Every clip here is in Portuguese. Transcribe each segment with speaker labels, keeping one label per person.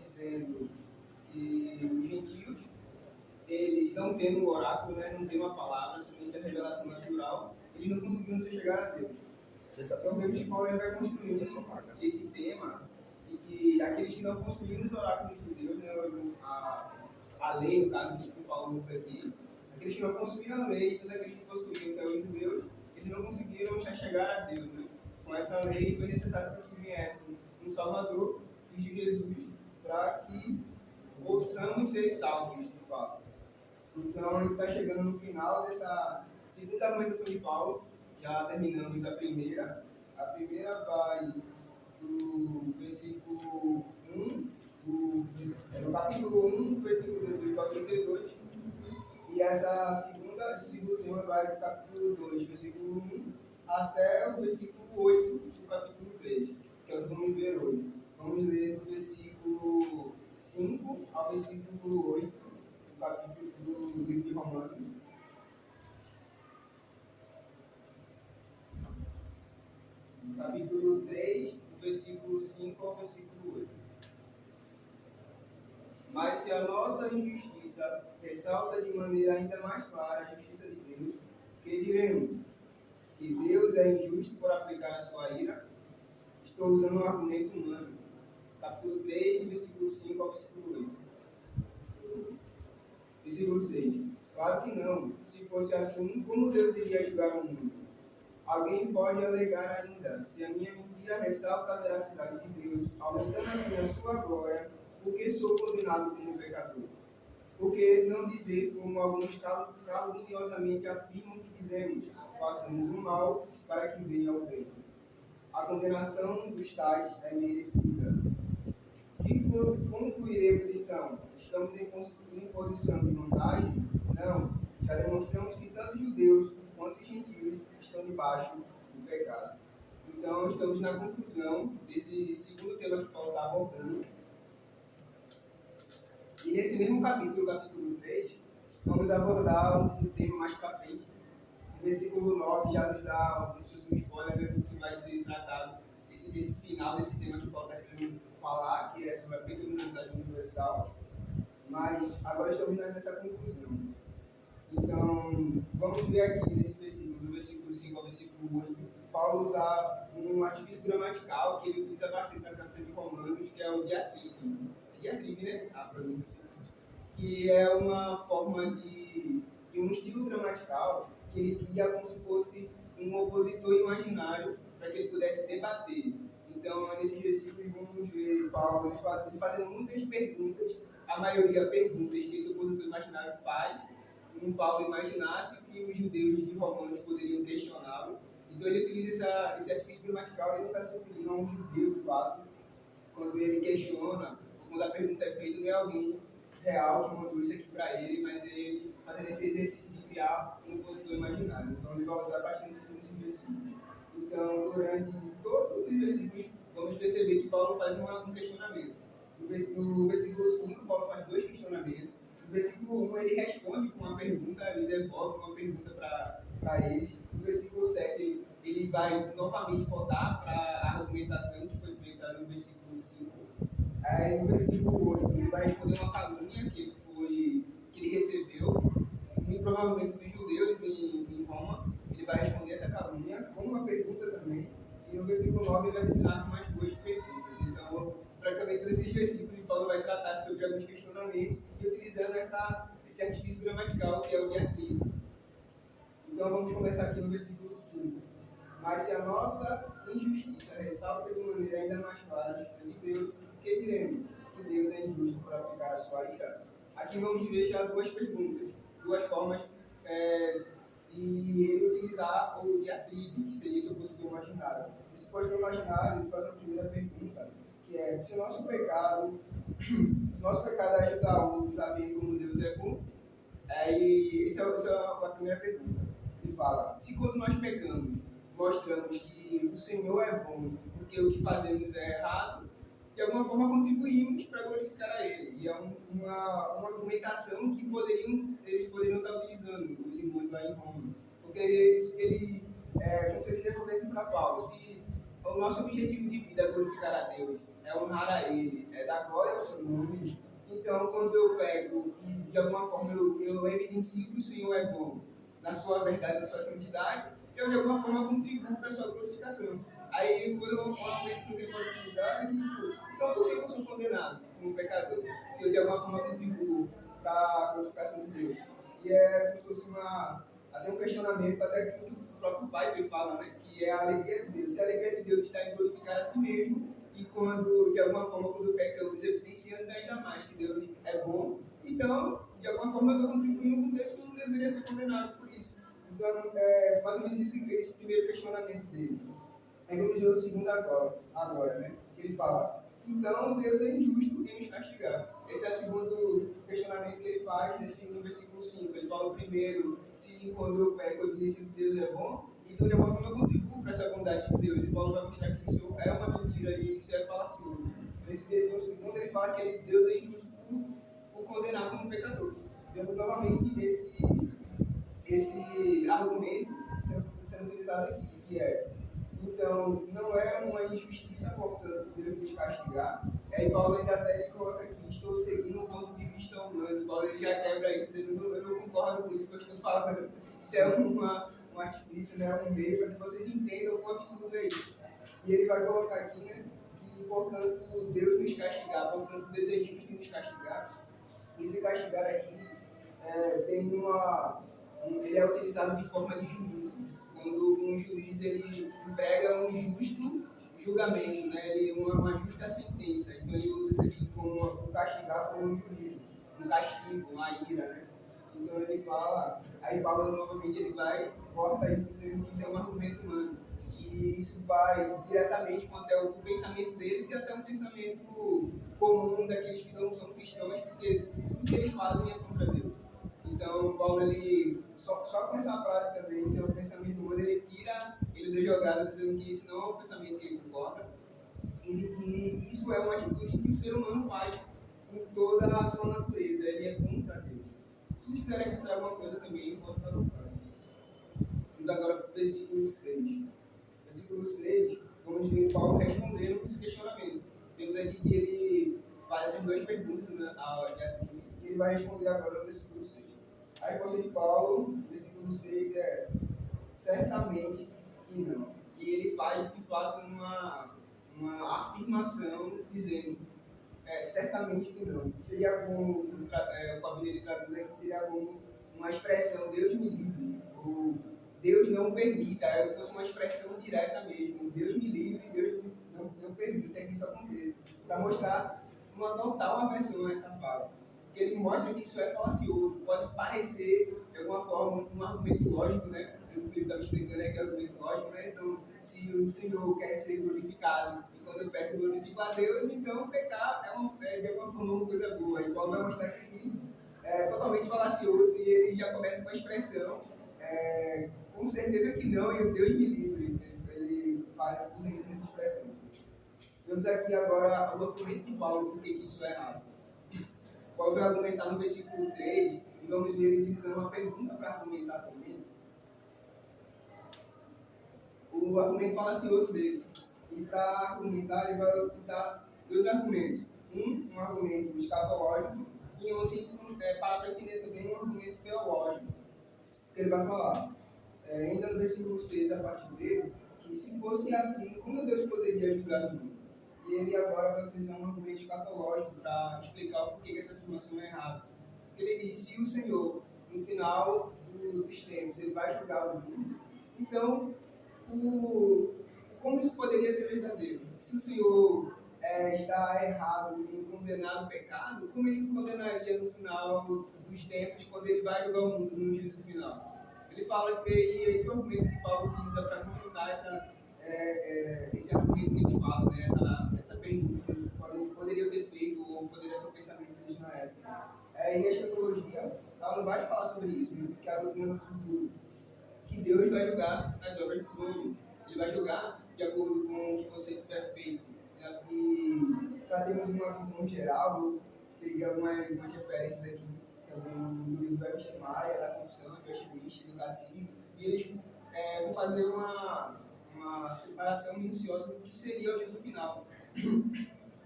Speaker 1: dizendo que os gentios, eles não tendo o oráculo, né, não têm uma palavra, somente a revelação natural, eles não conseguiram se chegar a Deus. Então vemos que Paulo vai construindo esse tema e que aqueles que não possuíam os oráculos de Deus, né, a lei, no caso que Paulo usa aqui, aqueles que não possuíam a lei, todos aqueles que possuíam, que é os judeus, eles não conseguiram se chegar a Deus. Né? Com essa lei foi necessário que viesse um Salvador, Cristo Jesus, para que possamos ser salvos de fato. Então, ele está chegando no final dessa segunda argumentação de Paulo, já terminamos a primeira. A primeira vai do versículo 1, no capítulo 1, versículo 18 ao 32. E esse segundo tema vai do capítulo 2, versículo 1, até o versículo 8 do capítulo 3, que é o que vamos ver hoje. Vamos ler do versículo 5 ao versículo 8 do capítulo do livro de Romanos. Capítulo 3, do versículo 5 ao versículo 8. Mas se a nossa injustiça ressalta de maneira ainda mais clara a justiça de Deus, que diremos? Que Deus é injusto por aplicar a sua ira? Estou usando um argumento humano. Capítulo 3, versículo 5 ao versículo 8. Versículo 6. Claro que não. Se fosse assim, como Deus iria julgar o mundo? Alguém pode alegar ainda, se a minha mentira ressalta a veracidade de Deus, aumentando assim a sua glória, por que sou condenado como pecador? Por que não dizer, como alguns caluniosamente afirmam que dizemos, façamos o mal para que venha o bem? A condenação dos tais é merecida. Que concluiremos então? Estamos em posição de vantagem? Não. Já demonstramos que tanto judeus quanto gentios estão debaixo do pecado. Então, estamos na conclusão desse segundo tema que Paulo está abordando. E nesse mesmo capítulo 3, vamos abordar um tema mais para frente. O versículo 9 já nos dá um spoiler do que vai ser tratado desse final desse tema que Paulo está querendo falar, que é sobre a pecaminosidade universal. Mas agora estamos nessa conclusão. Então, vamos ver aqui nesse versículo, do versículo 5 ao versículo 8, Paulo usa um artifício gramatical que ele utiliza bastante na carta de Romanos, que é o diatribe. Diatribe, né? A pronúncia assim. Que é uma forma de um estilo gramatical que ele cria como se fosse um opositor imaginário para que ele pudesse debater. Então, nesses versículos, vamos ver Paulo ele fazendo muitas perguntas, a maioria perguntas que esse opositor imaginário faz, Paulo imaginasse que os judeus de Romanos poderiam questioná-lo. Então ele utiliza esse artifício gramatical, ele não está se referindo a um judeu de fato, quando ele questiona, quando a pergunta é feita, não é alguém real que mandou isso aqui para ele, mas ele fazendo esse exercício de criar um opositor imaginário. Então ele vai usar bastante isso nesses versículos. Então, durante todos os versículos, vamos perceber que Paulo faz um questionamento. No versículo 5, Paulo faz dois questionamentos. No versículo 1, ele responde com uma pergunta, ele devolve uma pergunta para eles. No versículo 7, ele vai novamente voltar para a argumentação que foi feita no versículo 5. Aí, no versículo 8, ele vai responder uma calúnia que ele recebeu, muito provavelmente dos judeus em Roma. Ele vai responder essa calúnia com uma pergunta também. E no versículo 9, ele vai terminar com mais duas perguntas. Então, praticamente todos esses versículos, Paulo vai tratar sobre alguns questionamentos e utilizando esse artifício gramatical que é o diatribe. Então vamos começar aqui no versículo 5. Mas se a nossa injustiça ressalta de maneira ainda mais clara a justiça de Deus, o que diremos? Que Deus é injusto por aplicar a sua ira? Aqui vamos ver já duas perguntas, duas formas de ele utilizar o diatribe, que seria esse opositor imaginário. Esse opositor imaginário ele faz a primeira pergunta, que é: se o nosso pecado é ajudar outros a verem como Deus é bom, essa é a primeira pergunta. Ele fala: se quando nós pecamos, mostramos que o Senhor é bom, porque o que fazemos é errado, de alguma forma contribuímos para glorificar a Ele. E é uma argumentação que eles poderiam estar utilizando, os irmãos lá em Roma. Porque como se ele devolvesse para Paulo: se o nosso objetivo de vida é glorificar a Deus, é honrar a Ele, é dar glória ao seu nome. Então, quando eu pego e de alguma forma eu evidencio que o Senhor é bom, na sua verdade, na sua santidade, eu de alguma forma contribuo para a sua glorificação. Aí foi uma argumentação que ele pode utilizar, que, então por que eu sou condenado como pecador? Se eu de alguma forma contribuo para a glorificação de Deus. E é como se fosse até um questionamento, até que o próprio Pai fala, né? Que é a alegria de Deus. Se a alegria de Deus está em glorificar a si mesmo, e quando, de alguma forma, quando pecamos, evidenciamos ainda mais que Deus é bom, então, de alguma forma, eu estou contribuindo com Deus que não deveria ser condenado por isso. Então, é mais ou menos esse primeiro questionamento dele. Aí vamos ver o segundo agora, né? Ele fala, então Deus é injusto em nos castigar. Esse é o segundo questionamento que ele faz no versículo 5. Ele fala o primeiro, se quando eu peco eu evidencio que Deus é bom, então de alguma forma eu contribuo para essa bondade de Deus. E Paulo vai mostrar que isso é uma mentira e isso é falacioso. No segundo ele fala que Deus é injusto por condenar como pecador. Vemos novamente esse argumento sendo utilizado aqui, que é, então, não é uma injustiça, portanto, Deus nos castigar. Aí Paulo ainda até coloca aqui, estou seguindo um ponto de vista humano. Paulo ele já quebra isso, dizendo, eu não concordo com isso que eu estou falando. Isso é um artifício, né, um meio para que vocês entendam o quão absurdo é isso. E ele vai colocar aqui, né, que, portanto, Deus nos castigar, portanto, Deus é justo em nos castigar. E esse castigar aqui tem ele é utilizado de forma de juízo. Quando um juiz ele emprega um justo julgamento, né? Uma justa sentença. Então ele usa isso aqui como um castigar como um juízo, um castigo, uma ira, né? Então ele fala, aí Paulo novamente ele vai e corta isso dizendo que isso é um argumento humano. E isso vai diretamente até o pensamento deles e até um pensamento comum daqueles que não são cristãos, porque tudo que eles fazem é contra Deus. Então, Paulo, ele, só com essa frase também, esse é o pensamento humano, ele tira ele da jogada, dizendo que isso não é um pensamento que ele concorda, e que isso é uma atitude que o ser humano faz em toda a sua natureza, ele é contra Deus. Se vocês quiserem acrescentar alguma coisa também, pode ficar à vontade. Vamos agora para o versículo 6. Versículo 6, vamos ver Paulo respondendo esse questionamento. Vemos aqui que ele faz essas duas perguntas, né, e ele vai responder agora no versículo 6. A resposta de Paulo, versículo 6, é essa: certamente que não. E ele faz, de fato, uma afirmação dizendo, certamente que não. Seria como, o Abílio ele traduz aqui, seria como uma expressão, Deus me livre, ou Deus não permita, é fosse uma expressão direta mesmo, Deus me livre, Deus não permita que isso aconteça, para mostrar uma total aversão a essa fala. Porque ele mostra que isso é falacioso, pode parecer, de alguma forma, um argumento lógico, né? O Felipe estava explicando que é argumento lógico, né? Então, se o Senhor quer ser glorificado, e quando eu peco, eu glorifico a Deus, então pecar é de alguma forma uma coisa boa. E Paulo vai mostrar isso aqui é totalmente falacioso, e ele já começa com a expressão, com certeza que não, e o Deus me livre. Ele usa isso nessa expressão. Vamos aqui agora o argumento de Paulo, por que isso é errado. Paulo vai argumentar no versículo 3, e vamos ver ele utilizando uma pergunta para argumentar também. O argumento falacioso dele. E para argumentar, ele vai utilizar dois argumentos. Um argumento escatológico, e um sentido, para entender também um argumento teológico. Que ele vai falar, ainda no versículo 6, a partir dele, que se fosse assim, como Deus poderia julgar o mundo? E ele agora vai utilizar um argumento escatológico para explicar o porquê que essa afirmação é errada. Porque ele diz, se o Senhor, no final dos tempos, ele vai julgar o mundo, então, como isso poderia ser verdadeiro? Se o Senhor está errado em condenar o pecado, como ele condenaria no final dos tempos, quando ele vai julgar o mundo no juízo final? Ele fala que esse é o argumento que Paulo utiliza para confrontar esse argumento que eles falam, né? essa pergunta que eles poderiam ter feito, ou poderia ser o pensamento deles na época. E a escatologia, ela não vai falar sobre isso, né? Porque a doutrina do futuro, que Deus vai julgar as obras dos homens. Ele vai julgar de acordo com o que você tiver feito. E para termos uma visão geral, eu peguei algumas referências aqui também do livro do Webster Maia, da Confissão, do Westminster, do Catecismo, e eles vão fazer uma separação minuciosa do que seria o juízo final.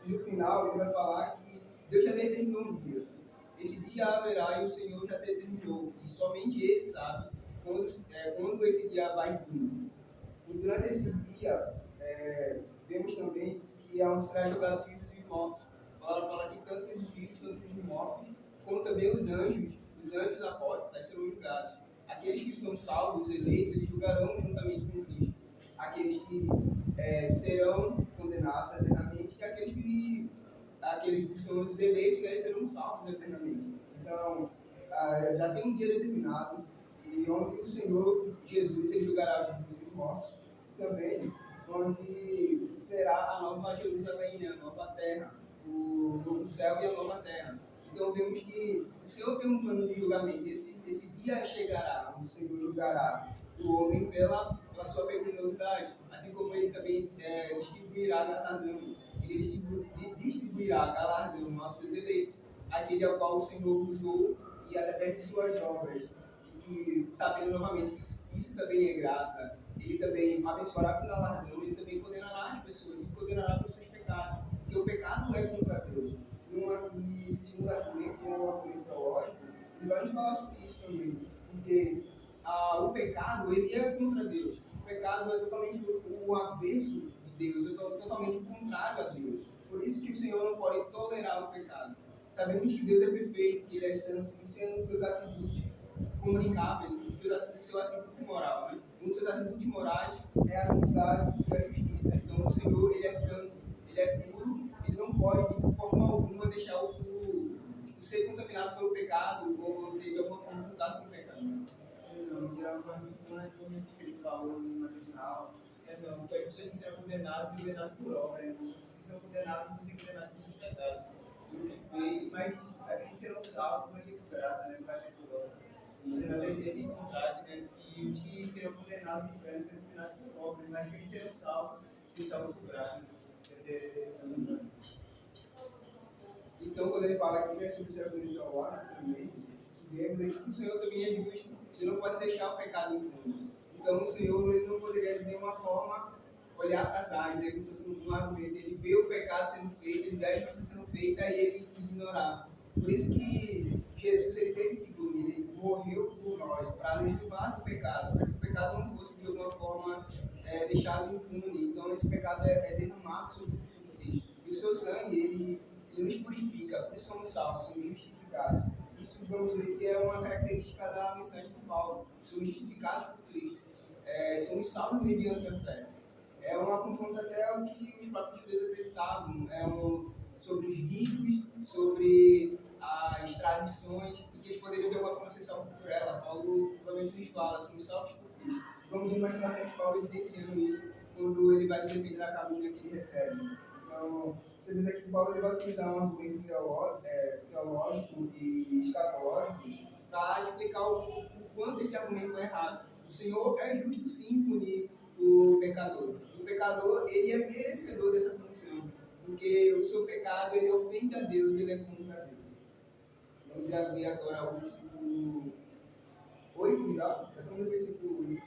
Speaker 1: no final, ele vai falar que Deus já determinou um dia. Esse dia haverá e o Senhor já determinou. E somente Ele sabe quando esse dia vai vir. E durante esse dia, vemos também que é onde será jogado os vivos e os mortos. A palavra fala que tanto os vivos, tanto os mortos, como também os anjos apóstolos serão julgados. Aqueles que são salvos, eleitos, eles julgarão juntamente com Cristo. Aqueles que serão condenados eternamente e aqueles que são os eleitos, eles serão salvos eternamente. Então, já tem um dia determinado e onde o Senhor Jesus ele julgará os vivos e os mortos. Também onde será a nova Jerusalém, a nova terra, o novo céu e a nova terra. Então vemos que o Senhor tem um plano de julgamento. Esse dia chegará, o Senhor julgará o homem pela sua pecaminosidade, assim como ele também distribuirá galardão. Ele distribuirá galardão aos seus eleitos, aquele ao qual o Senhor usou e através de suas obras. E sabendo novamente que isso também é graça, ele também abençoará com galardão, ele também condenará as pessoas e condenará pelos seus pecados. Porque o pecado é contra Deus. E esse segundo argumento, que é o argumento teológico, ele vai nos falar sobre isso também. Porque o pecado, ele é contra Deus. O pecado é totalmente o avesso de Deus, é totalmente o contrário a Deus. Por isso que o Senhor não pode tolerar o pecado. Sabemos que Deus é perfeito, que Ele é santo, isso é um dos seus atributos comunicáveis, o seu atributo moral. Né? Um dos seus atributos morais é a santidade e a justiça. Então o Senhor, Ele é santo, Ele é puro, Ele não pode, de forma alguma, deixar o ser contaminado pelo pecado ou ter de alguma forma contato com o pecado. Não, é uma muito que ele falou no medicinal. Não, que as pessoas serão condenadas e condenadas por obra. Vocês serão condenados por ser condenados por seus pecados. Pelo que fez, mas aqueles serão salvos, vai ser por graça, né? Não vai ser por obra. Fazendo esse contraste, né? E os que serão condenados no inferno serão condenados por obra, mas aqueles serão salvos, se salvos por graça. Então, quando ele fala aqui sobre ser teológico também, vemos que o Senhor também é justo, ele não pode deixar o pecado impune. Então, o Senhor ele não poderia de nenhuma forma olhar para trás, né, como se fosse um argumento. Ele vê o pecado sendo feito, ele vê a justiça sendo feita e ele ignorar. Por isso que Jesus ele teve que vir, ele morreu por nós, para nos livrar do pecado, para que o pecado não fosse de alguma forma deixado impune. Então, esse pecado é derramado sobre Cristo. E o seu sangue, ele nos purifica, por isso somos salvos, somos justificados. Isso vamos ver que é uma característica da mensagem de Paulo. Somos justificados por Cristo. Somos salvos mediante a fé. É uma confronta até ao que os próprios judeus acreditavam, sobre os ritos, sobre as tradições, e que eles poderiam de alguma forma ser salvos por ela. Paulo provavelmente nos fala, somos salvos por Cristo. Vamos ver mais para frente Paulo evidenciando isso, quando ele vai se defender da calúnia que ele recebe. Então, você vê aqui que Paulo ele vai utilizar um argumento teológico e escatológico para explicar o quanto esse argumento é errado. O Senhor é justo sim punir o pecador. O pecador ele é merecedor dessa punição, porque o seu pecado ele ofende a Deus, ele é contra Deus. Vamos ver agora o versículo 8, já estamos no versículo 8.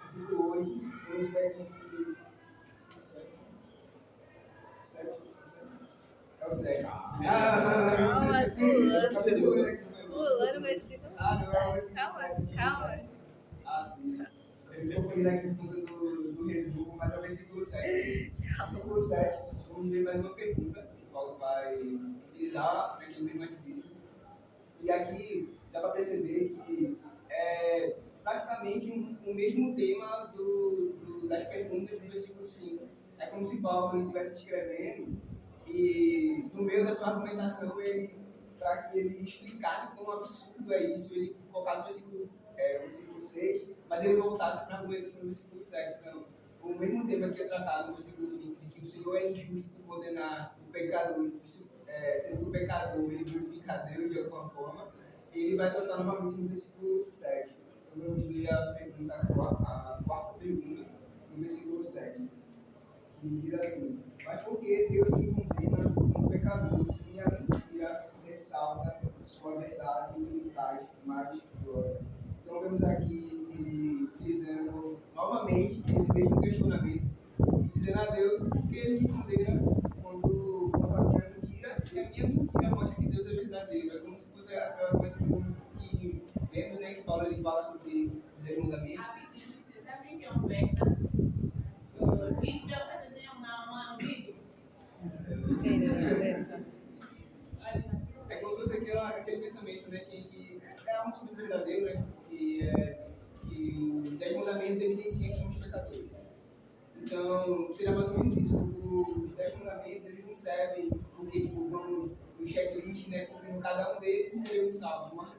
Speaker 1: Versículo 8, vamos ver aqui. É o 7.
Speaker 2: Pulando o versículo. Calma.
Speaker 1: Sim. Eu vou virar aqui em conta do resumo, mas é o versículo 7. Versículo 7, vamos ver mais uma pergunta que Paulo vai utilizar, que é bem mais difícil. E aqui dá para perceber que é praticamente o mesmo tema das perguntas do versículo 5. É como se Paulo estivesse escrevendo e no meio da sua argumentação, para que ele explicasse quão absurdo é isso, ele colocasse o versículo 6, mas ele voltasse para a argumentação do versículo 7. Então, o mesmo tema que é tratado no versículo 5, de que o Senhor é injusto por condenar o pecador, sendo que o pecador ele glorifica a Deus de alguma forma, ele vai tratar novamente no versículo 7. Então, vamos ver a quarta pergunta, no versículo 7, que diz assim: mas por que Deus me condena como pecador, se a mentira ressalta sua verdade e lhe traz mais glória? Então vemos aqui ele utilizando novamente esse mesmo questionamento e dizendo a Deus por que ele me condena quando a mentira mostra que Deus é verdadeiro. É como se fosse aquela argumentação que vemos, né, que Paulo ele fala sobre os 10 mandamentos.
Speaker 2: Vocês sabem que é oferta? Quem que oferta tem um vídeo?
Speaker 1: É como se fosse aquele pensamento, né, que a gente é algo sobre verdadeiro, né, que os 10 mandamentos evidenciam que somos pecadores. Então, seria mais ou menos isso. Os 10 mandamentos, eles não servem porque, tipo, vamos no checklist, né, cumprindo cada um deles e seremos salvos.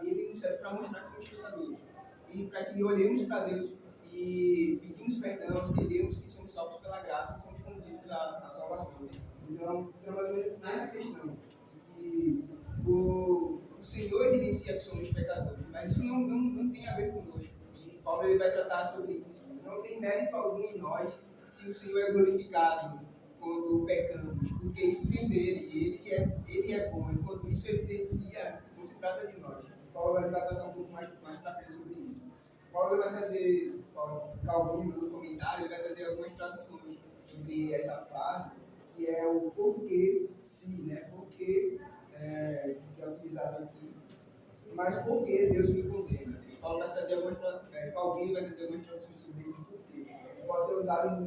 Speaker 1: Ele nos serve para mostrar que somos pecadores. E para que olhemos para Deus e pedimos perdão, entendemos que somos salvos pela graça e somos conduzidos à salvação. Então, seria mais ou menos essa questão. Que o Senhor evidencia que somos pecadores, mas isso não tem a ver conosco. E Paulo ele vai tratar sobre isso. Não tem mérito algum em nós se o Senhor é glorificado quando pecamos, porque isso vem dele, ele é bom, enquanto isso evidencia, não se trata de nós. Paulo vai tratar um pouco mais para frente sobre isso. Paulo vai trazer, Calvino no comentário, ele vai trazer algumas traduções sobre essa frase, que é o porquê se, né? Porquê que é utilizado aqui, mas porquê Deus me condena. Paulo vai trazer Calvino vai trazer algumas traduções sobre esse porquê. Pode ser usado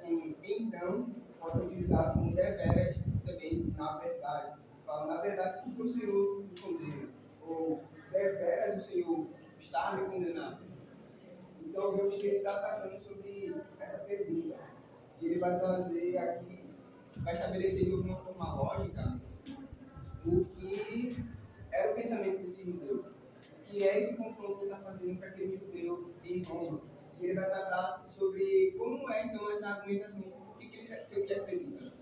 Speaker 1: com então, pode ser utilizado como deveras também, na verdade. Fala, na verdade, porque o Senhor me condena. Ou deveras o Senhor está me condenando. Então, vemos que ele está tratando sobre essa pergunta. E ele vai trazer aqui, vai estabelecer de uma forma lógica o que era o pensamento desse judeu. Que é esse confronto que ele está fazendo para aquele judeu em Roma. E ele vai tratar sobre como é, então, essa argumentação, o que ele acredita.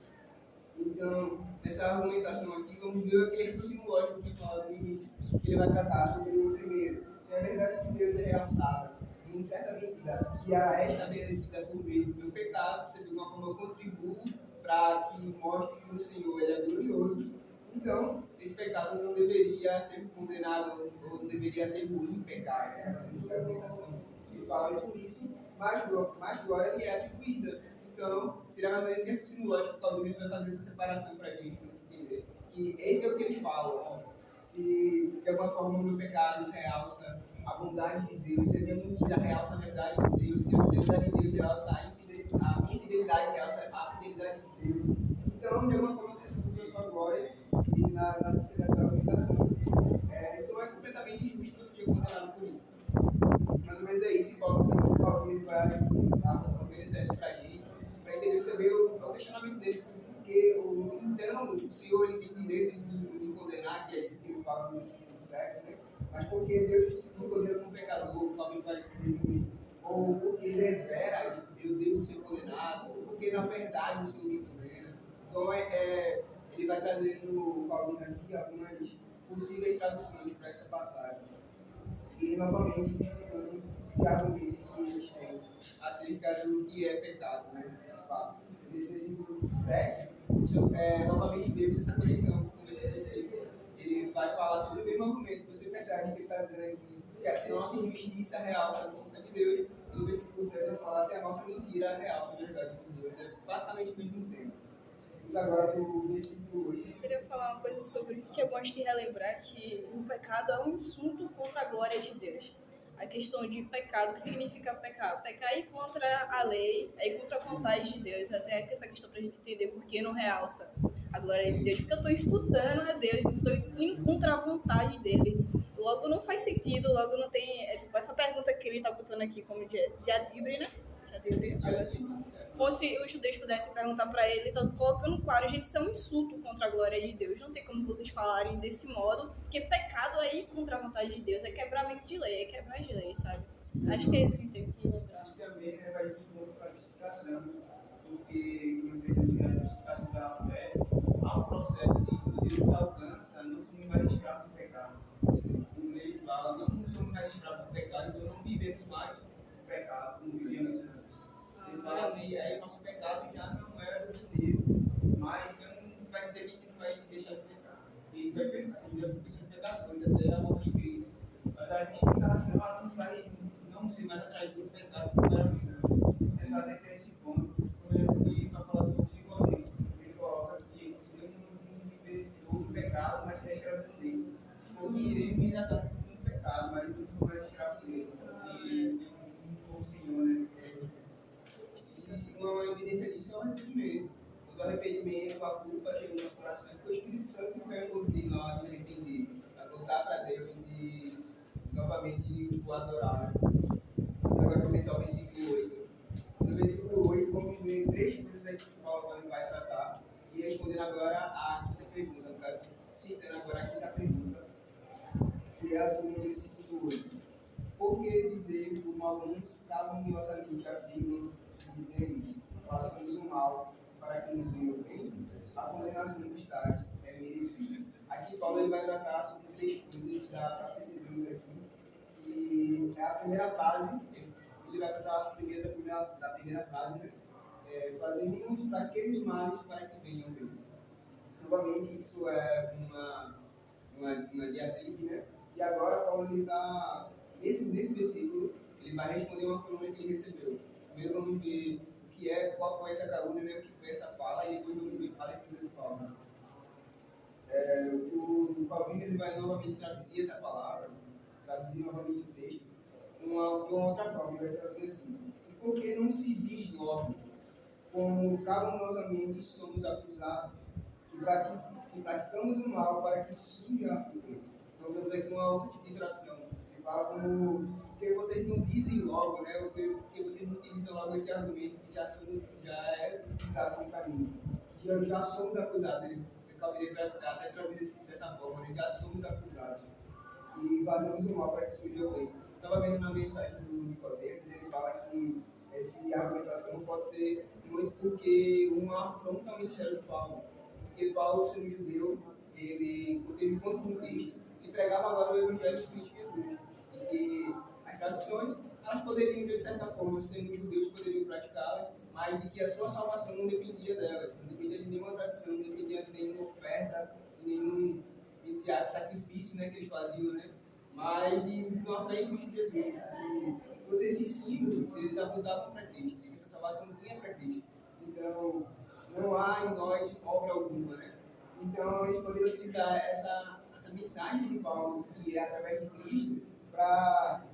Speaker 1: Então, nessa argumentação aqui, vamos ver aquele raciocínio lógico que fala no início, que ele vai tratar sobre o primeiro. Se a verdade de Deus é realçada, em certa medida, e ela é estabelecida por meio do meu pecado, se de alguma forma eu contribuo para que mostre que o Senhor ele é glorioso, então, esse pecado não deveria ser condenado, ou não deveria ser ruim pecar, essa argumentação. Ele fala, e por isso, mais glória lhe é atribuída. Então, seria mais ou menos esse raciocínio lógico que o Calvino vai fazer essa separação para a gente entender. Que esse é o que eles falam, ó. Se de alguma forma o meu pecado realça a bondade de Deus, se a minha mentira realça a verdade de Deus, se a fidelidade de Deus realça a infidelidade realça a fidelidade de Deus. Então, de alguma forma, eu contribuo a sua glória e na terceira argumentação. Então, é completamente injusto que eu seja condenado por isso. Mais ou menos é isso que o Paulo vai organizar isso para a gente, para entender também o questionamento dele, porque então o Senhor ele tem direito de me condenar, que é isso que ele fala no versículo 7, né? Mas porque Deus me condena como pecador, o Paulo vai dizer, ou porque deveras eu devo ser condenado, ou porque na verdade o Senhor me condena. Então ele vai trazendo o Paulo aqui algumas possíveis traduções para essa passagem. E novamente explicando esse argumento que eles têm acerca do que é pecado, né? De fato. Nesse versículo 7, novamente vemos essa conexão com o versículo 5. Ele vai falar sobre o mesmo argumento. Você percebe que ele está dizendo aqui que a nossa justiça realça a justiça de Deus. E no versículo 7 ele fala assim, a nossa mentira realça a verdade de Deus. É basicamente o mesmo tema. Vamos agora para o versículo 8.
Speaker 2: Eu queria falar uma coisa sobre que é bom te relembrar que o pecado é um insulto contra a glória de Deus. A questão de pecado, o que significa pecar? Pecar é ir contra a lei, é ir contra a vontade de Deus. Até essa questão para a gente entender por que não realça a glória de Deus. Porque eu estou insultando a Deus, estou indo contra a vontade dele. Logo não faz sentido, logo não tem... tipo, essa pergunta que ele está botando aqui como diatribe, né? Diatribe, como se os judeus pudessem perguntar para ele, tá colocando claro, gente, isso é um insulto contra a glória de Deus. Não tem como vocês falarem desse modo, porque pecado é ir contra a vontade de Deus, é quebramento de lei, é quebrar de lei, sabe? Acho que é isso que a gente tem que lembrar.
Speaker 1: E também vai vir contra a justificação, porque, como entendemos a justificação pela fé, há um processo que quando Deus alcança, não somos mais escravos do pecado. Como ele fala, não somos mais escravos do pecado, então não vivemos mais o pecado como vivíamos antes. Ele fala que aí o nosso pecado já não é rotineiro, mas não vai dizer que a gente não vai deixar de pecar. E a gente vai pecar, ainda porque somos pecadores até a volta de Cristo. Mas a justificação ela não vai não ser mais atraída pelo pecado como era antes. Você vai até ter esse ponto, quando ele vai falar do igualmente. Ele coloca que Deus não vive pecado, mas se é escravo dele. Porque iremos já estar no pecado, mas não somos mais escravos dele. Se o Senhor, né? E uma evidência disso é o arrependimento. Quando o arrependimento, a culpa chega no nosso coração, porque o Espírito Santo não vai conduzir nós a se arrepender, a voltar para Deus e novamente o adorar. Né? Então, agora começar o versículo 8. No versículo 8, vamos ver três coisas aqui que Paulo vai tratar, e respondendo agora a quinta pergunta, no caso, citando agora a quinta pergunta, que é assim no versículo 8. Por que dizer, como alguns caluniosamente afirmam, dizemos, façamos o mal para que nos venha o bem? A condenação do Estado é merecida. Aqui Paulo ele vai tratar sobre três coisas que dá para percebermos aqui. E a primeira frase, ele vai tratar da primeira frase, né? Pratiquemos males para que venham o bem. Novamente, isso é uma diatribe, né? E agora Paulo está, nesse versículo, ele vai responder uma calúnia que ele recebeu. Primeiro vamos ver qual foi essa calúnia, né? O que foi essa fala, e depois vamos ver a defesa do Paulo. O Calvino ele vai novamente traduzir essa palavra, traduzir novamente o texto, de uma outra forma, ele vai traduzir assim: e por que não se diz logo, como caluniosamente somos acusados, que praticamos o mal para que surja o bem? Então vemos aqui uma outra tipo de tradução. Ele fala como, porque vocês não dizem logo, né? Porque vocês não utilizam logo esse argumento que já é utilizado no caminho. Já somos acusados. Ele até traduzir dessa forma, né? Já somos acusados. E fazemos o mal para que surja o bem. Estava vendo na mensagem do Nicodemos, ele fala que essa argumentação pode ser muito porque uma afronta ao ministério de Paulo. Porque Paulo, sendo judeu, ele teve encontro com Cristo e pregava agora o Evangelho de Cristo Jesus. E que as tradições, elas poderiam, de certa forma, sendo judeus, poderiam praticá-las, mas de que a sua salvação não dependia delas, não dependia de nenhuma tradição, não dependia de nenhuma oferta, de nenhum, entre aspas, sacrifício, né, que eles faziam, né? Mas de uma fé em Cristo Jesus. E todos esses símbolos, eles apontavam para Cristo, e essa salvação vinha para Cristo. Então, não há em nós obra alguma, né? Então, a gente poderia utilizar essa mensagem de Paulo, que é através de Cristo, para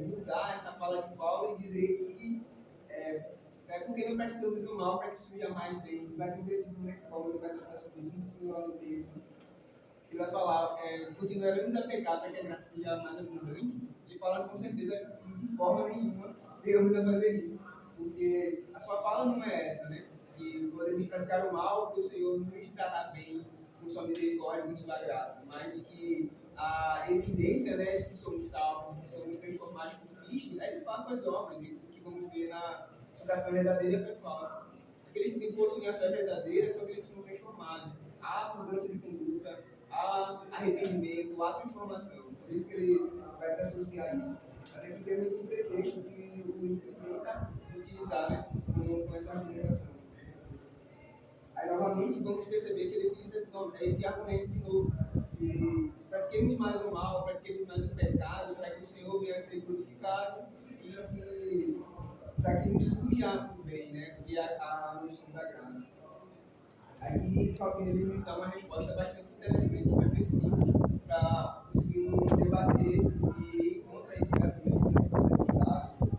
Speaker 1: mudar essa fala de Paulo e dizer que é porque não praticamos o mal para que surja mais bem. Vai ter um versículo, né, que Paulo vai tratar sobre isso, não sei se eu anotei aqui. Ele vai falar, continuaremos a pecar para que a graça seja mais abundante. Ele fala com certeza que de forma nenhuma devemos a fazer isso. Porque a sua fala não é essa, né? Que podemos praticar o mal, que o Senhor nos trará bem com sua misericórdia, com sua graça. Mas de que a evidência, né, de que somos salvos, de que somos transformados por Cristo, é de fato as obras, né, que vamos ver sobre a fé verdadeira e a fé falsa. Aqueles que possuem a fé verdadeira são aqueles que são transformados. Há mudança de conduta, há arrependimento, há transformação. Por isso que ele vai te associar isso. Mas aqui temos um pretexto que o ímpio tenta utilizar, né, com essa argumentação. Aí, novamente, vamos perceber que ele utiliza esse argumento de novo, que pratiquemos mais o mal, pratiquemos mais o pecado, para que o Senhor venha a ser glorificado e que, para que nos surja o bem, né, que é a noção da graça. Aqui, Calvino ele nos dá uma resposta bastante interessante, bastante simples, para conseguirmos debater e contra esse argumento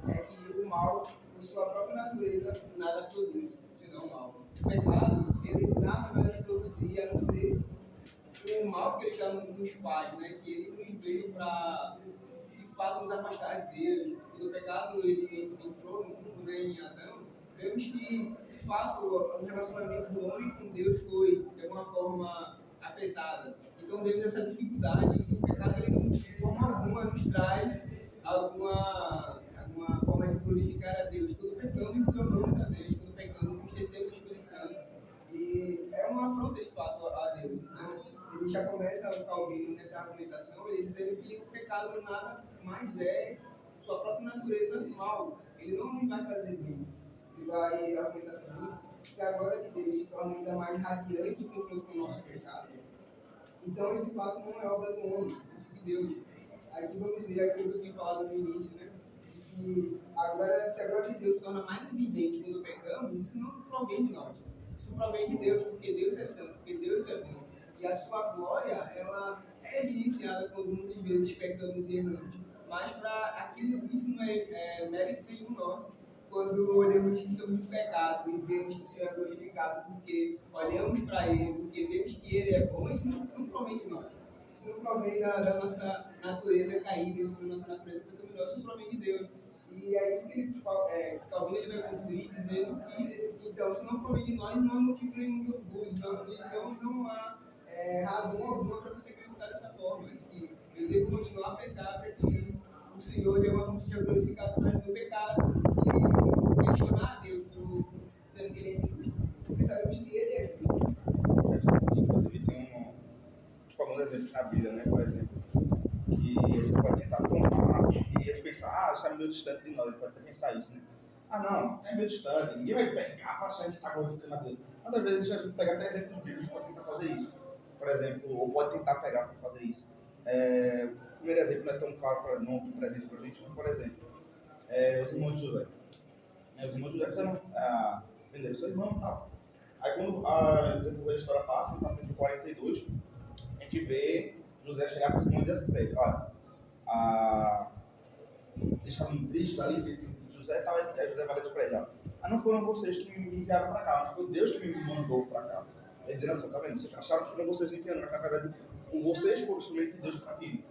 Speaker 1: que é que o mal, por sua própria natureza, nada produz, senão o mal. O pecado, ele nada vai nos produzir, a não ser o mal que ele já nos faz, né? Que ele nos veio para, de fato, nos afastar de Deus. Quando o pecado ele entrou no mundo, né, em Adão, vemos que, de fato, o relacionamento do homem com Deus foi, de alguma forma, afetado. Então, vemos essa dificuldade que o pecado, ele, de forma alguma, nos traz alguma forma de glorificar a Deus. Quando pecamos, desonramos a Deus. Quando pecamos, entristecemos o Espírito Santo. E é uma afronta, de fato, a Deus. Então, ele já começa o Calvino nessa argumentação, ele dizendo que o pecado nada mais é sua própria natureza mal. Ele não nos vai trazer bem. Ele vai argumentar também que a glória de Deus se torna ainda mais radiante em confronto com o nosso pecado. Então, esse fato não é obra do homem, é de Deus. Aqui vamos ver aquilo que eu tinha falado no início, né? Que se a glória de Deus se torna mais evidente quando pecamos, isso não provém de nós. Isso provém de Deus, porque Deus é santo, porque Deus é bom. E a sua glória, ela é evidenciada quando muitas vezes pecamos e erramos. Mas para aquilo, isso não é mérito nenhum nosso. Quando olhamos que somos de pecado e vemos que o Senhor é glorificado porque olhamos para Ele, porque vemos que Ele é bom, isso não provém de nós. Isso não provém da nossa natureza caída, da nossa natureza pecaminosa, isso provém de Deus. E é isso que Calvino ele vai concluir dizendo que, então, se não provém de nós, não há motivo nenhum de orgulho. Então não há razão alguma para você acreditar dessa forma. Que eu devo continuar a pecar para que o Senhor de alguma forma seja glorificado por meu pecado e questionar a Deus por dizendo que Ele é justo. Porque sabemos que Ele é justo.
Speaker 3: Inclusive, tem tipo, alguns exemplos na Bíblia, né? Por exemplo, que a gente pode tentar tomar e a gente pensar, isso é meio distante de nós, a gente pode até pensar isso, né? Não, é meio distante, ninguém vai pecar para achar que a gente está glorificando a Deus. Mas às vezes a gente pega até exemplos bíblicos para tentar fazer isso. Por exemplo, ou pode tentar pegar para fazer isso. O primeiro exemplo não é tão claro, não presente para a gente, mas, por exemplo, os irmãos de José. Os irmãos de José venderam seu irmão e tal. Aí quando depois a história passa, no capítulo 42, a gente vê José chegar para os irmãos e dizer assim para ele, olha, eles estavam tristes ali, José estava, José vai dizer para ele, não foram vocês que me enviaram para cá, mas foi Deus que me mandou para cá. Ele dizendo assim, tá vendo, vocês acharam que foram vocês me enviando, mas na verdade vocês foram instrumento de Deus para aquilo.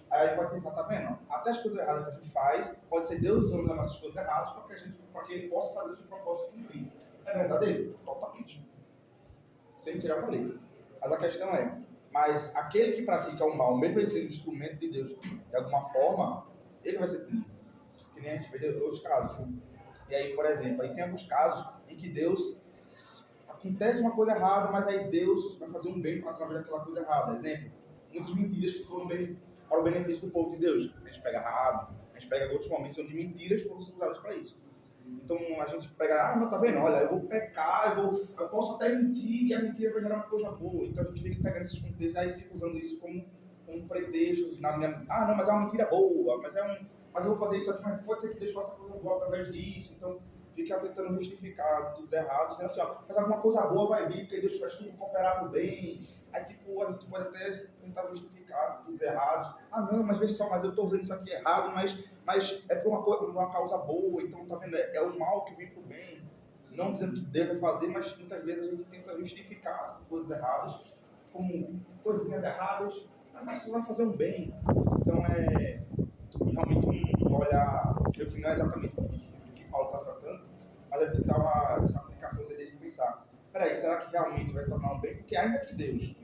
Speaker 3: Aí a gente pode pensar, tá vendo? Até as coisas erradas que a gente faz, pode ser Deus usando as nossas coisas erradas para que Ele possa fazer o seu propósito cumprir. É verdadeiro? Totalmente. Sem tirar uma letra. Mas a questão mas aquele que pratica o mal, mesmo ele sendo instrumento de Deus, de alguma forma, ele vai ser punido. Que nem a gente vê em outros casos. E aí, por exemplo, aí tem alguns casos em que Deus acontece uma coisa errada, mas aí Deus vai fazer um bem através daquela coisa errada. Exemplo, muitas mentiras que foram para o benefício do povo de Deus. A gente pega Raab, a gente pega outros momentos onde mentiras foram usadas para isso. Então a gente pega, não, tá vendo? Olha, eu vou pecar, eu posso até mentir e a mentira vai gerar uma coisa boa. Então a gente fica pegando esses contextos aí e fica usando isso como um pretexto. Não, mas é uma mentira boa, mas eu vou fazer isso aqui, mas pode ser que Deus faça coisa boa através disso. Então fica tentando justificar tudo errado, dizendo assim, mas alguma coisa boa vai vir, porque Deus faz tudo cooperar pro bem. Aí tipo, a gente pode até tentar justificar tudo errado. Não, mas veja só, mas eu estou usando isso aqui errado, mas é por uma causa boa, então tá vendo, é o mal que vem pro bem. Não dizendo que Deus vai fazer, mas muitas vezes a gente tenta justificar coisas erradas como coisinhas erradas, mas vai fazer um bem. Então realmente um olhar, eu que não é exatamente o que Paulo está tratando, mas ele tem que dar essa aplicação, você tem que pensar, peraí, será que realmente vai tornar um bem? Porque ainda que Deus,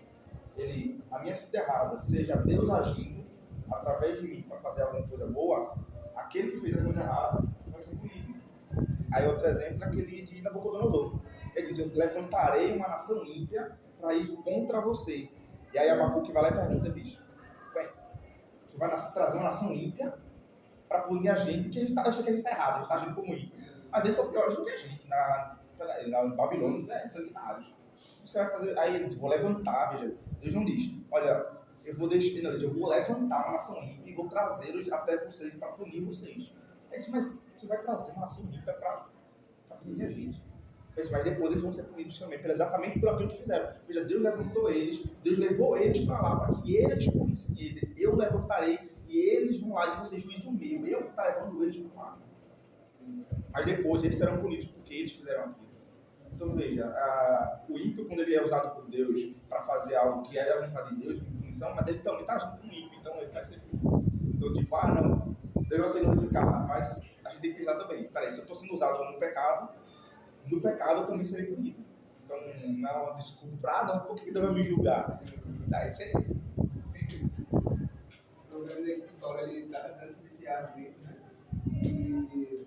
Speaker 3: a minha atitude errada, seja Deus agindo através de mim para fazer alguma coisa boa, aquele que fez a coisa errada vai ser punido. Aí outro exemplo é aquele de Nabucodonosor. Ele diz, eu levantarei uma nação ímpia para ir contra você. E aí Abacuque vai lá e pergunta, bicho, você vai trazer uma nação ímpia para punir a gente, que eu sei que a gente está errado, a gente está agindo como ímpio. Mas eles são piores do que a gente. Os babilônios sanguinários. Você vai fazer. Aí ele diz, vou levantar, veja. Deus não diz, olha, eu vou levantar uma nação ímpia e vou trazê-los até vocês para punir vocês. Ele diz, mas você vai trazer uma nação ímpia para punir a gente. Mas depois eles vão ser punidos também, exatamente por aquilo que fizeram. Veja, Deus levantou eles, Deus levou eles para lá, para que eles punissem eles. Eu levantarei e eles vão lá e vão ser juízo meu. Eu vou estar levando eles para lá. Mas depois eles serão punidos porque eles fizeram aquilo. Então veja, o ímpio, quando ele é usado por Deus para fazer algo que é a vontade de Deus, de punição, mas ele também está agindo como ímpio, então ele vai ser punido. Então tipo, não, Deus vai ser glorificado, mas a gente tem que pensar também, peraí, se eu estou sendo usado no pecado eu também serei punido. Então não é uma desculpa para, por que Deus vai me julgar? Daí você...
Speaker 1: O problema é que Paulo está tratando sobre esse argumento, né? E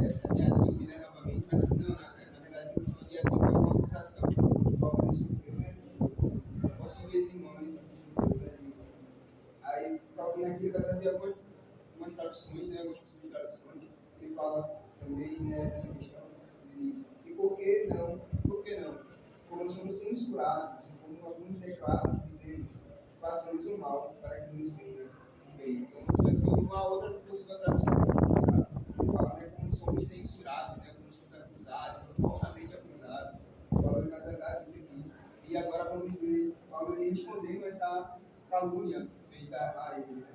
Speaker 1: essa diatribe, né, novamente, mas não, na verdade, essa questão de diatribe é uma acusação. Paulo ele sofreu, né? Possíveis irmãos. Aí, Calvino aqui vai trazer algumas traduções, né? Algumas possíveis traduções. Ele fala também, né, dessa questão. Ele diz, e por que não? Por que não? Como somos censurados, como alguns declaram, dizendo, façamos o mal para que nos venha o bem. Então, você tem uma outra possível tradução. Fala, né, como somos censurados, né, como somos acusados, falsamente acusados. Falando na verdade isso aqui. E agora vamos ver Paulo ele respondendo essa calúnia feita a ele, né?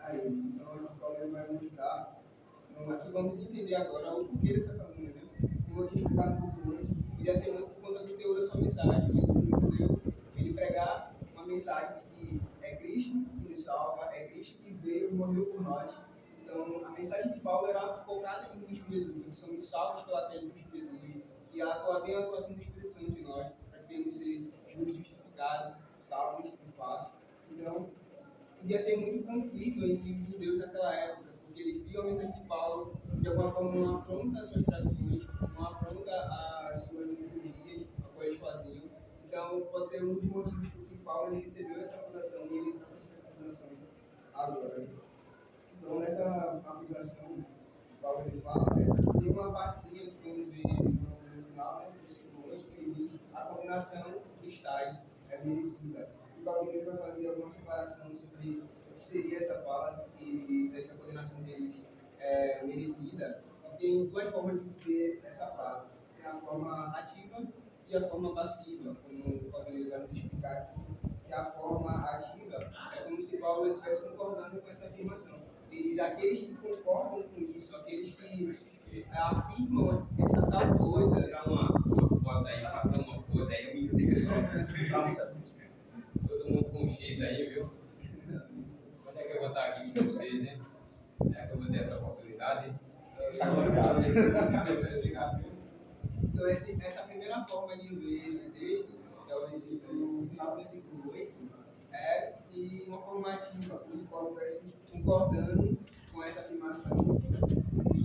Speaker 1: A eles. Então, aqui Paulo ele vai mostrar. Então, aqui vamos entender agora o porquê dessa calúnia, né? Como eu tinha explicado um pouco hoje, podia ser muito por conta do teor da sua mensagem. Ele ser um judeu, ele pregar uma mensagem de que é Cristo que nos salva, é Cristo que veio e morreu por nós. Então, a mensagem de Paulo era focada em Cristo Jesus, que somos salvos pela fé em Cristo Jesus, que vem a atuação do Espírito Santo em nós, para que venhamos ser justos, justificados, salvos de fato. Então, iria ter muito conflito entre os judeus daquela época, porque eles viam a mensagem de Paulo de alguma forma uma afronta às suas tradições, uma afronta às suas liturgias, a qual eles faziam. Então, pode ser um dos motivos por que Paulo ele recebeu essa acusação e ele trouxe essa acusação agora. Então, nessa acusação, Paulo ele fala, né, tem uma partezinha que vamos ver no final, né, do versículo 8, que ele diz: a condenação dos tais é merecida. E Paulo ele vai fazer alguma separação sobre o que seria essa fala e que a condenação deles é merecida. E tem duas formas de ver essa frase: tem a forma ativa e a forma passiva, como o Paulo ele vai nos explicar aqui. Que a forma ativa é como se Paulo estivesse concordando com essa afirmação. Ele diz: aqueles que concordam com isso, aqueles que afirmam essa tal coisa.
Speaker 4: Tirar uma foto aí, faça uma coisa aí, meu Deus.
Speaker 3: Nossa,
Speaker 4: Todo mundo com X aí, viu? Quando é que eu vou estar aqui com vocês, né? É que eu vou ter essa oportunidade.
Speaker 3: está convidado.
Speaker 4: Obrigado, viu?
Speaker 1: Então, essa primeira forma de ver esse texto, que é o final do versículo 8, é de uma forma ativa, como se Paulo estivesse concordando com essa afirmação,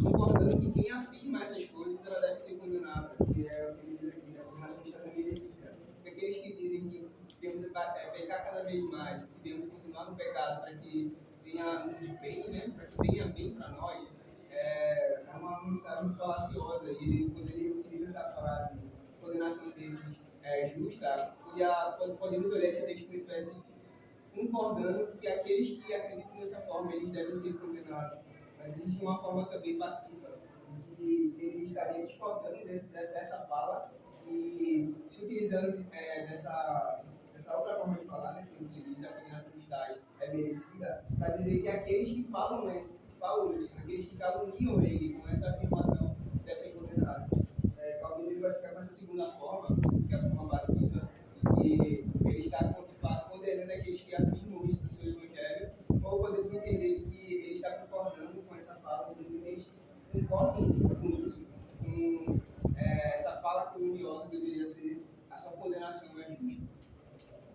Speaker 1: concordando que quem afirma essas coisas ela deve ser condenada, que é o que ele diz aqui, né? A condenação está sendo merecida. Porque aqueles que dizem que devemos pecar cada vez mais, que devemos continuar no pecado para que venha bem, né? Para que venha bem para nós, é uma mensagem falaciosa. E ele, quando ele utiliza essa frase, condenação desses é justa, podemos olhar esse texto como ele estivesse concordando que aqueles que acreditam dessa forma, eles devem ser condenados. Mas existe uma forma também passiva, que ele estaria discordando dessa fala e se utilizando dessa outra forma de falar, né, que utiliza a condenação dos tais é merecida, para dizer que aqueles que falam isso, aqueles que caluniam ele com essa afirmação, devem ser condenados. Calvino ele vai ficar com essa segunda forma, que é a forma passiva, e ele está, de fato, condenando aqueles que afirmam isso do seu evangelho, ou podemos entender que ele está concordando com essa fala, dizendo que eles que concordam com isso, com essa fala caluniosa deveria ser, a sua condenação é justa.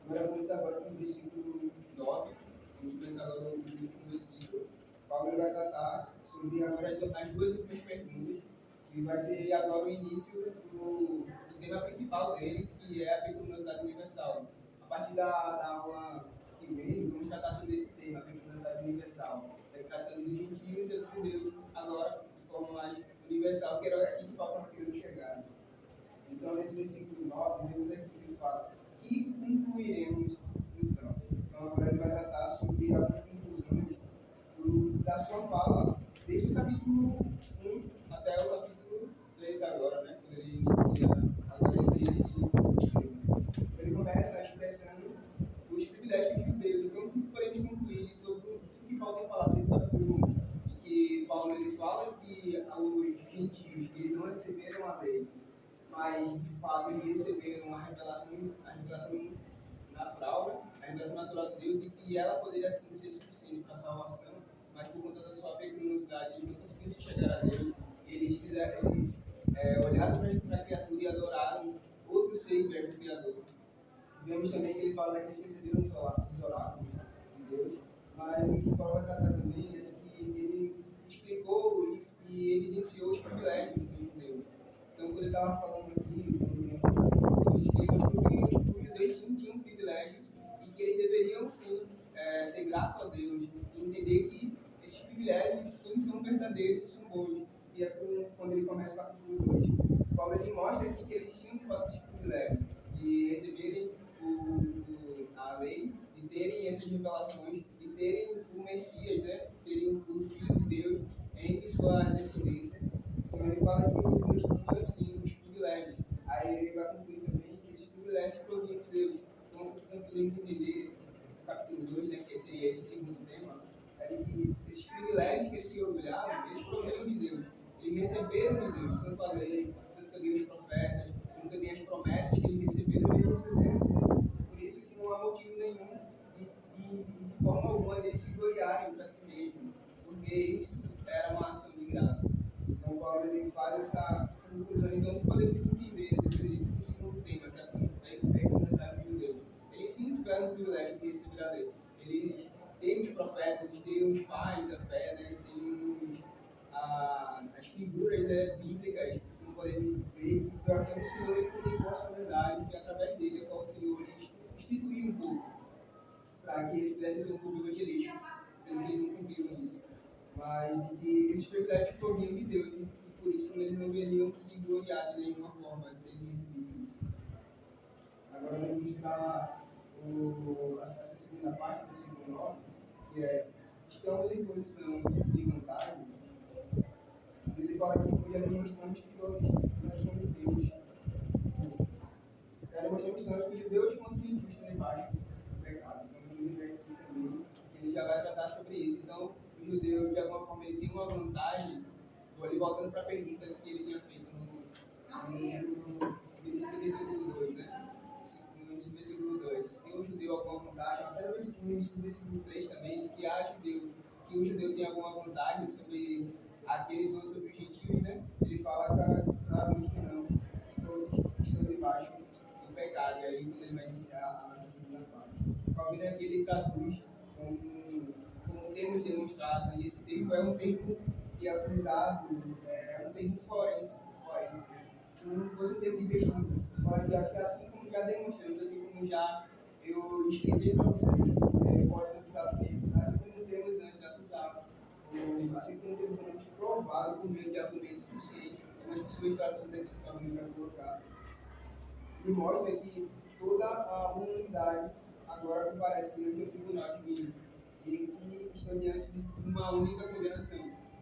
Speaker 1: Agora vamos para o versículo 9, vamos começar agora no último versículo. Paulo ele vai tratar sobre agora as duas últimas perguntas, que vai ser agora o início do tema principal dele, que é a pecaminosidade universal. A partir da aula que vem, vamos tratar sobre esse tema, a pecaminosidade universal. Tratando dos gentios e dos judeus, agora de forma mais universal, que era aqui que Paulo estava querendo chegar. Então, nesse versículo 9, vemos aqui que ele fala: que concluiremos então? Então, agora ele vai tratar sobre algumas conclusões da sua fala, desde o capítulo 1 até o capítulo 3 agora, né? Quando ele inicia agora esse ele começa expressando os privilégios judeus. Então, o que podemos concluir de tudo que Paulo tem falado desde o capítulo 1? E que Paulo ele fala que os gentios eles não receberam a lei, mas de fato eles receberam a revelação natural, né? A revelação natural de Deus, e que ela poderia sim ser suficiente para a salvação, mas por conta da sua pecaminosidade eles não conseguiram chegar a Deus. Eles olharam para a criatura e adoraram outro ser em vez do Criador. Vemos também que ele fala que eles receberam os oráculos de Deus, mas o que Paulo vai tratar também é que ele explicou e evidenciou os privilégios dos judeus. Então, quando ele estava falando aqui, ele mostrou que os judeus sim tinham privilégios e que eles deveriam sim ser gratos a Deus e entender que esses privilégios sim são verdadeiros e são bons. E é quando ele começa o capítulo 2. Paulo ele mostra aqui que eles tinham de fato esses privilégios de receberem a lei, de terem essas revelações, de terem o Messias, né? De terem o Filho de Deus entre sua descendência. Então ele fala que os judeus tinham sim os privilégios. Aí ele vai concluir também que esses privilégios provinham podemos entender no capítulo 2, né, que seria esse segundo tema, é de que esses privilégios que eles se orgulhavam, eles provinham de Deus. Eles receberam de Deus, tanto a lei, tanto também os profetas, como também as promessas que eles receberam de Deus. Por isso que não há motivo nenhum de forma alguma deles se gloriarem para si mesmos, porque isso era uma ação de graça. Então, Paulo ele faz essa conclusão. Então, podemos entender desse segundo tema, que é a comunidade de Deus. Eles sim tiveram o privilégio de receber a lei. Eles têm os profetas, eles têm os pais da fé, né? Têm as figuras, né, bíblicas, como podemos ver, que foi até o Senhor ele comunicou a sua verdade, foi através dele que o Senhor instituiu um povo, para que eles pudessem ser um povo evangelístico, sendo que eles não cumpriram isso. Mas de que esses privilégios provinham de Deus, e por isso eles não deveriam se gloriar de nenhuma forma de terem recebido isso. Agora vamos para essa segunda parte do versículo 9, que é: estamos em posição de vantagem. Ele fala que já demonstramos que nós somos de Deus. Já demonstramos nós que judeus quanto gentios estão debaixo do pecado. Então vamos ver aqui também que ele já vai tratar sobre isso. Então, o judeu, de alguma forma, ele tem uma vantagem. Ele voltando para a pergunta que ele tinha feito no início do versículo 2, né? No início do versículo 2. Tem o judeu alguma vantagem? Até no início do versículo 3 também, de que o judeu tem alguma vantagem sobre aqueles outros, sobre os gentios, né? Ele fala claramente que não. Todos estão debaixo do pecado. E aí, quando ele vai iniciar a nossa segunda parte. Calvino é que ele traduz como termos demonstrados, e esse termo é um termo que é utilizado, é um termo forense, como se fosse um termo de pesquisa. Pode, assim como já demonstramos, assim como já eu expliquei para vocês, pode ser usado mesmo, assim como temos antes acusado, assim como temos antes provado por meio de argumentos suficientes, algumas possíveis traduções aqui que eu vou colocar, e mostra que toda a humanidade agora comparece diante do tribunal divino, e que estão diante de uma única condenação,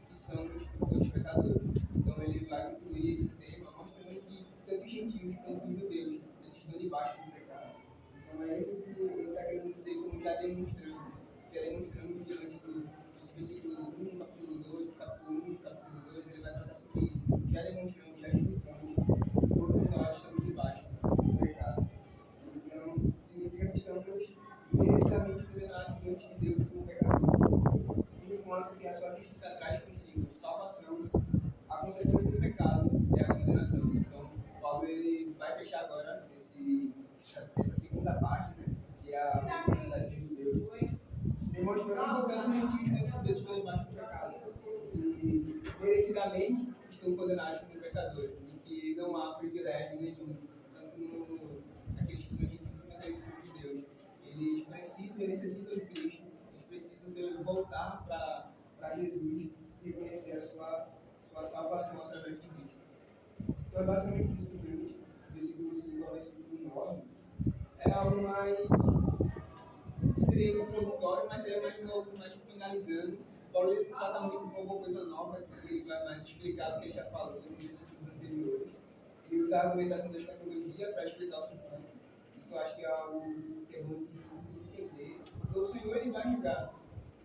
Speaker 1: que somos todos pecadores. Então ele vai concluir esse tema mostrando que tanto os gentios quanto os judeus eles estão debaixo do pecado. Então é isso que ele está querendo dizer, como já demonstramos diante do versículo 1, capítulo 2, capítulo 1 e capítulo 2, ele vai tratar sobre isso. Já demonstramos, já explicamos que todos nós estamos debaixo do pecado. Então, significa que estamos merecidamente condenados diante de Deus como pecador. Enquanto que a sua justiça traz consigo salvação, a consequência do pecado é a condenação. Então, Paulo ele vai fechar agora essa segunda parte, né, que é a necessidade de Deus, demonstrando que tanto os gentios quanto os judeus estão debaixo do pecado e merecidamente estão condenados como pecadores, e que não há privilégio nenhum, tanto naqueles que são gentios quanto naqueles que são judeus. Eles necessitam de Cristo, eles precisam voltar para Jesus e reconhecer a sua salvação através de Cristo. Então é basicamente isso que vemos, versículo 5 ao versículo 9. É algo mais, seria introdutório, mas seria algo mais finalizando. Paulo ele trata muito de alguma coisa nova aqui, ele vai mais explicar o que ele já falou nos versículos anteriores. Ele usa a argumentação da escatologia para explicar o seu ponto. Isso eu acho que é algo que é bom de entender. Então o Senhor ele vai julgar.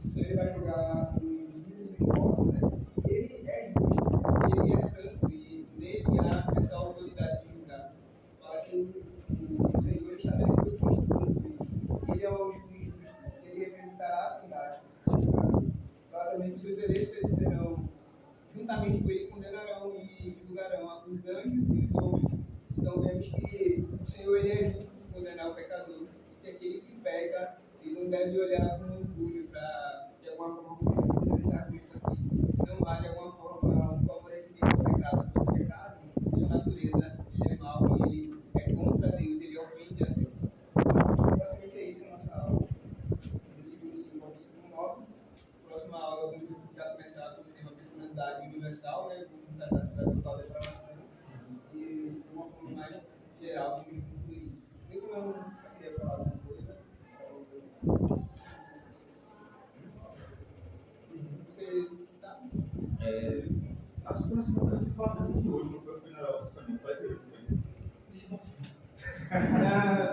Speaker 1: O Senhor ele vai julgar os vivos e os mortos, né? E ele é justo, ele é santo, e nele há essa autoridade de julgar. Fala que o Senhor estabeleceu Cristo como juiz. Ele é o juiz justo, ele representará a Trindade. Fala também que os seus eleitos eles serão, juntamente com ele, condenarão e julgarão os anjos e os homens. Então vemos que o Senhor ele é justo em condenar o pecador, e que aquele que peca, ele não deve olhar com orgulho para, de alguma forma, como dizer esse argumento aqui, não há de alguma forma um favorecimento do pecado, porque o pecado, por sua natureza, ele é mau e ele é contra Deus, ele ofende a Deus. Basicamente é isso a nossa aula, versículo 5 ao versículo 9. Próxima aula, vamos já começar com o tema pecaminosidade universal, né? Vamos tratar sobre a total depravação, e de uma forma mais geral, vamos concluir isso. Eu também queria falar alguma coisa. Citar?
Speaker 3: Acho que foi na semana que falando de hoje, não foi? Foi na semana, foi de hoje, não foi?
Speaker 1: Já